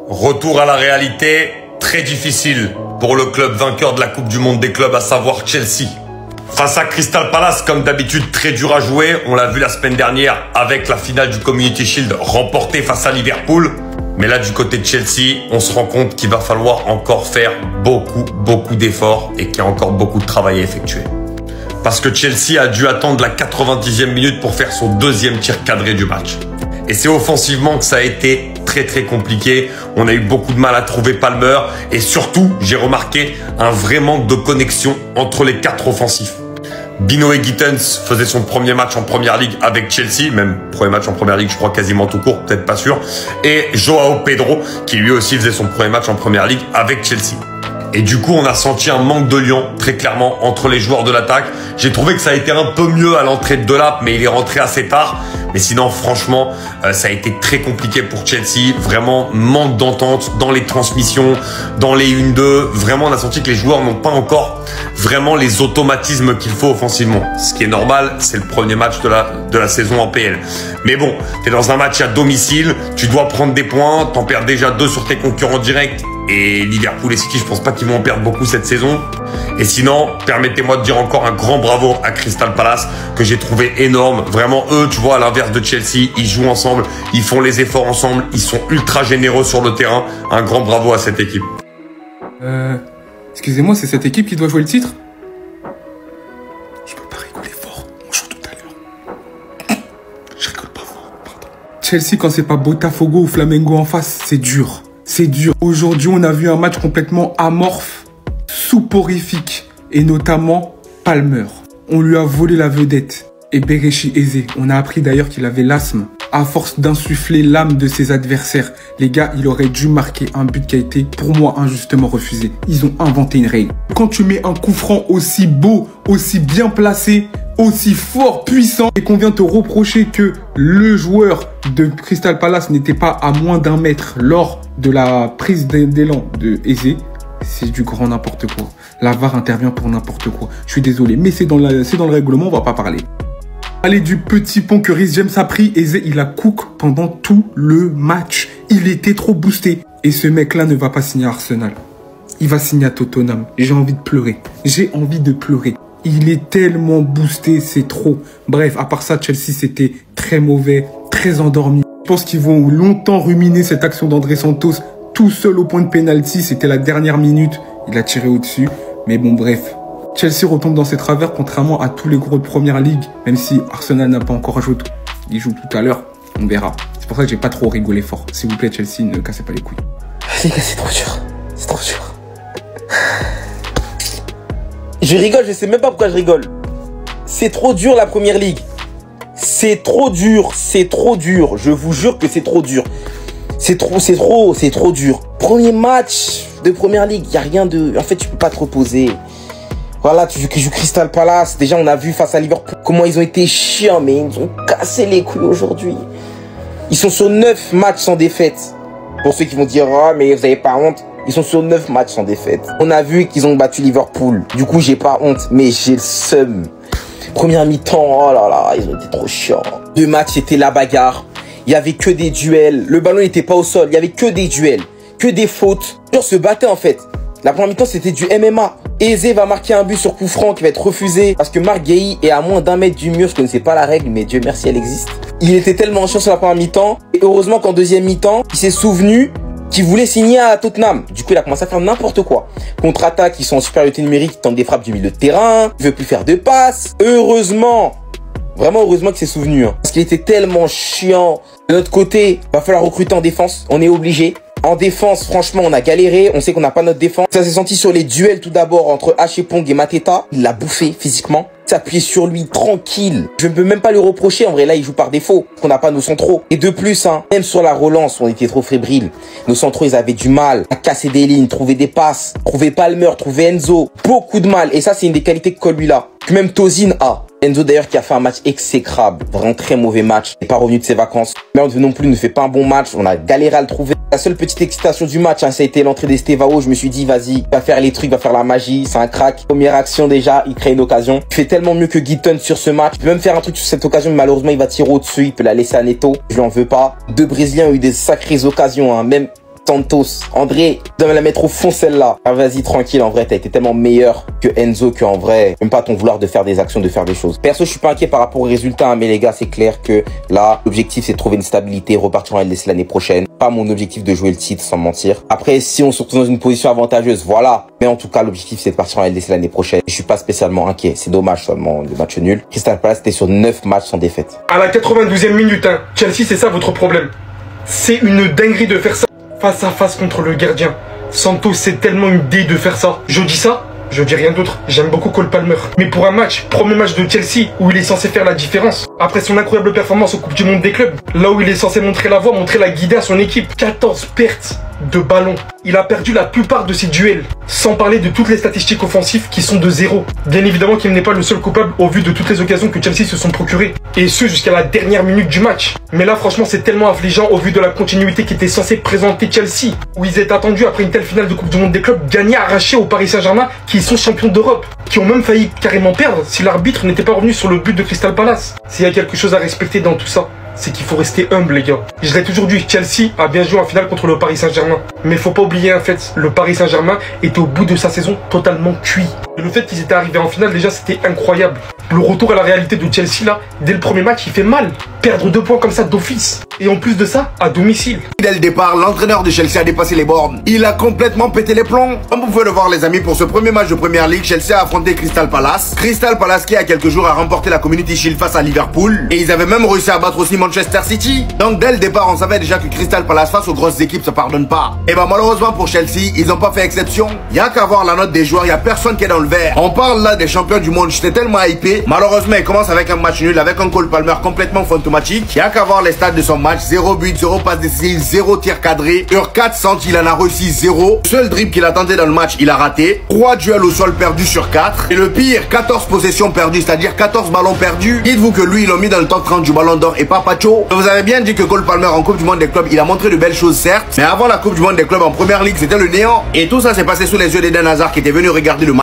Retour à la réalité, très difficile pour le club vainqueur de la Coupe du Monde des clubs, à savoir Chelsea. Face à Crystal Palace, comme d'habitude, très dur à jouer. On l'a vu la semaine dernière avec la finale du Community Shield remportée face à Liverpool. Mais là, du côté de Chelsea, on se rend compte qu'il va falloir encore faire beaucoup d'efforts et qu'il y a encore beaucoup de travail à effectuer. Parce que Chelsea a dû attendre la 90e minute pour faire son deuxième tir cadré du match. Et c'est offensivement que ça a été très compliqué. On a eu beaucoup de mal à trouver Palmer. Et surtout, j'ai remarqué un vrai manque de connexion entre les quatre offensifs. Binoé Gittens faisait son premier match en Première Ligue avec Chelsea, même premier match en Première Ligue, je crois quasiment tout court, peut-être pas sûr. Et Joao Pedro, qui lui aussi faisait son premier match en Première Ligue avec Chelsea. Et du coup, on a senti un manque de lion, très clairement, entre les joueurs de l'attaque. J'ai trouvé que ça a été un peu mieux à l'entrée de Delap, mais il est rentré assez tard. Mais sinon, franchement, ça a été très compliqué pour Chelsea. Vraiment, manque d'entente dans les transmissions, dans les 1-2. Vraiment, on a senti que les joueurs n'ont pas encore vraiment les automatismes qu'il faut offensivement. Ce qui est normal, c'est le premier match de la saison en PL. Mais bon, t'es dans un match à domicile, tu dois prendre des points, t'en perds déjà 2 sur tes concurrents directs. Et Liverpool et City, je pense pas qu'ils vont en perdre beaucoup cette saison. Et sinon, permettez-moi de dire encore un grand bravo à Crystal Palace, que j'ai trouvé énorme. Vraiment, eux, tu vois, à l'inverse de Chelsea, ils jouent ensemble, ils font les efforts ensemble, ils sont ultra généreux sur le terrain. Un grand bravo à cette équipe. Excusez-moi, c'est cette équipe qui doit jouer le titre? Je peux pas rigoler fort, on joue tout à l'heure. Je rigole pas fort, pardon. Chelsea, quand c'est pas Botafogo ou Flamengo en face, c'est dur. C'est dur. Aujourd'hui, on a vu un match complètement amorphe, soporifique, et notamment Palmer. On lui a volé la vedette. Et Berechi Eze, on a appris d'ailleurs qu'il avait l'asthme. À force d'insuffler l'âme de ses adversaires, les gars, il aurait dû marquer un but qui a été, pour moi, injustement refusé. Ils ont inventé une règle. Quand tu mets un coup franc aussi beau, aussi bien placé, aussi fort, puissant, et qu'on vient te reprocher que le joueur de Crystal Palace n'était pas à moins d'1 mètre lors de la prise d'élan de Eze, c'est du grand n'importe quoi. La VAR intervient pour n'importe quoi. Je suis désolé, mais c'est dans le règlement, on va pas parler. Allez, du petit pont que Reece James a pris, Eze, il a cook pendant tout le match. Il était trop boosté. Et ce mec-là ne va pas signer à Arsenal. Il va signer à Tottenham. J'ai envie de pleurer. J'ai envie de pleurer. Il est tellement boosté, c'est trop. Bref, à part ça, Chelsea, c'était très mauvais, très endormi. Je pense qu'ils vont longtemps ruminer cette action d'André Santos tout seul au point de pénalty. C'était la dernière minute. Il a tiré au-dessus. Mais bon, bref. Chelsea retombe dans ses travers, contrairement à tous les gros de Première Ligue, même si Arsenal n'a pas encore joué. Il joue tout à l'heure, on verra. C'est pour ça que j'ai pas trop rigolé fort. S'il vous plaît, Chelsea, ne cassez pas les couilles. Les gars, c'est trop dur. C'est trop dur. Je rigole, je sais même pas pourquoi je rigole. C'est trop dur la Première Ligue. C'est trop dur, c'est trop dur. Je vous jure que c'est trop dur. C'est trop dur. Premier match de Première Ligue, il y a rien de... En fait, tu peux pas te reposer. Voilà, tu joues Crystal Palace. Déjà, on a vu face à Liverpool comment ils ont été chiants, mais ils nous ont cassé les couilles aujourd'hui. Ils sont sur 9 matchs sans défaite. Pour ceux qui vont dire, ah, mais vous avez pas honte. Ils sont sur 9 matchs sans défaite. On a vu qu'ils ont battu Liverpool. Du coup, j'ai pas honte, mais j'ai le seum. Première mi-temps, oh là là, ils ont été trop chiants. 2 matchs, c'était la bagarre. Il y avait que des duels. Le ballon n'était pas au sol. Il y avait que des duels. Que des fautes. On se battait en fait. La première mi-temps, c'était du MMA. Eze va marquer un but sur coup franc qui va être refusé parce que Marc Guéhi est à moins d'1 mètre du mur. Je connaissais pas la règle, mais Dieu merci, elle existe. Il était tellement chiant sur la première mi-temps. Et heureusement qu'en deuxième mi-temps, il s'est souvenu qu'il voulait signer à Tottenham. Du coup, il a commencé à faire n'importe quoi. Contre-attaque, ils sont en supériorité numérique, ils tentent des frappes du milieu de terrain. Il veut plus faire de passes. Heureusement. Vraiment heureusement qu'il s'est souvenu. Parce qu'il était tellement chiant. De notre côté, va falloir recruter en défense. On est obligé. En défense, franchement, on a galéré. On sait qu'on n'a pas notre défense. Ça s'est senti sur les duels tout d'abord entre Hachepong et Mateta. Il l'a bouffé physiquement. S'appuyer sur lui tranquille. Je ne peux même pas lui reprocher. En vrai, là, il joue par défaut. On n'a pas nos centraux. Et de plus, même sur la relance, on était trop fébriles. Nos centraux, ils avaient du mal à casser des lignes, trouver des passes, trouver Palmer, trouver Enzo. Beaucoup de mal. Et ça, c'est une des qualités que lui là. Que même Tosin a. Enzo d'ailleurs qui a fait un match exécrable. Vraiment très mauvais match. Il n'est pas revenu de ses vacances. Merde non plus ne fait pas un bon match. On a galéré à le trouver. La seule petite excitation du match, hein, ça a été l'entrée d'Estevao. Je me suis dit, vas-y, va faire les trucs, va faire la magie. C'est un crack. Première action déjà, il crée une occasion. Il fait tellement mieux que Gitton sur ce match. Il peut même faire un truc sur cette occasion, mais malheureusement, il va tirer au-dessus. Il peut la laisser à Neto. Je lui en veux pas. Deux Brésiliens ont eu des sacrées occasions, hein. Même Santos, André, tu dois la mettre au fond celle-là. Ah, vas-y, tranquille, en vrai, t'as été tellement meilleur que Enzo que en vrai, même pas ton vouloir de faire des actions, de faire des choses. Perso, je suis pas inquiet par rapport aux résultats, hein, mais les gars, c'est clair que là, l'objectif, c'est de trouver une stabilité, repartir en LDC l'année prochaine. Pas mon objectif de jouer le titre, sans mentir. Après, si on se retrouve dans une position avantageuse, voilà. Mais en tout cas, l'objectif, c'est de partir en LDC l'année prochaine. Je suis pas spécialement inquiet. C'est dommage seulement le match nul. Crystal Palace était sur 9 matchs sans défaite. À la 92e minute, hein, Chelsea, c'est ça votre problème. C'est une dinguerie de faire ça. Face à face contre le gardien. Santos, c'est tellement une idée de faire ça. Je dis ça, je dis rien d'autre. J'aime beaucoup Cole Palmer. Mais pour un match, premier match de Chelsea, où il est censé faire la différence, après son incroyable performance au Coupe du Monde des clubs, là où il est censé montrer la voie, montrer la guidée à son équipe, 14 pertes de ballon. Il a perdu la plupart de ses duels, sans parler de toutes les statistiques offensives qui sont de 0. Bien évidemment qu'il n'est pas le seul coupable au vu de toutes les occasions que Chelsea se sont procurées, et ce jusqu'à la dernière minute du match. Mais là franchement c'est tellement affligeant au vu de la continuité qui était censée présenter Chelsea, où ils étaient attendus après une telle finale de Coupe du Monde des clubs, gagner arraché au Paris Saint-Germain, qui sont champions d'Europe, qui ont même failli carrément perdre si l'arbitre n'était pas revenu sur le but de Crystal Palace. S'il y a quelque chose à respecter dans tout ça, c'est qu'il faut rester humble, les gars. Je l'ai toujours dit, Chelsea a bien joué en finale contre le Paris Saint-Germain. Mais faut pas oublier un fait, le Paris Saint-Germain était au bout de sa saison totalement cuit. Et le fait qu'ils étaient arrivés en finale, déjà, c'était incroyable. Le retour à la réalité de Chelsea, là, dès le premier match, il fait mal. Perdre 2 points comme ça d'office. Et en plus de ça, à domicile. Dès le départ, l'entraîneur de Chelsea a dépassé les bornes. Il a complètement pété les plombs. Comme vous pouvez le voir, les amis, pour ce premier match de Premier League, Chelsea a affronté Crystal Palace. Crystal Palace qui, il y a quelques jours, a remporté la Community Shield face à Liverpool. Et ils avaient même réussi à battre aussi Manchester City. Donc, dès le départ, on savait déjà que Crystal Palace, face aux grosses équipes, ça pardonne pas. Et bah, malheureusement pour Chelsea, ils n'ont pas fait exception. Il y a qu'à voir la note des joueurs, il y a personne qui est dans le vert. On parle là des champions du monde, j'étais tellement hypé. Malheureusement, il commence avec un match nul, avec un Cole Palmer complètement fantomatique. Il y a qu'à voir les stats de son match, 0 but, 0 passe décisive, 0 tir cadré. Sur 4 centres, il en a réussi 0. Seul dribble qu'il a tenté dans le match, il a raté. 3 duels au sol perdus sur 4. Et le pire, 14 possessions perdues, c'est-à-dire 14 ballons perdus. Dites-vous que lui, ils l'ont mis dans le top 30 du Ballon d'Or et pas Pacho. Vous avez bien dit que Cole Palmer en Coupe du Monde des clubs, il a montré de belles choses certes. Mais avant la Coupe du Monde des clubs en Première Ligue, c'était le néant. Et tout ça s'est passé sous les yeux d'Eden Hazard qui était venu regarder le match.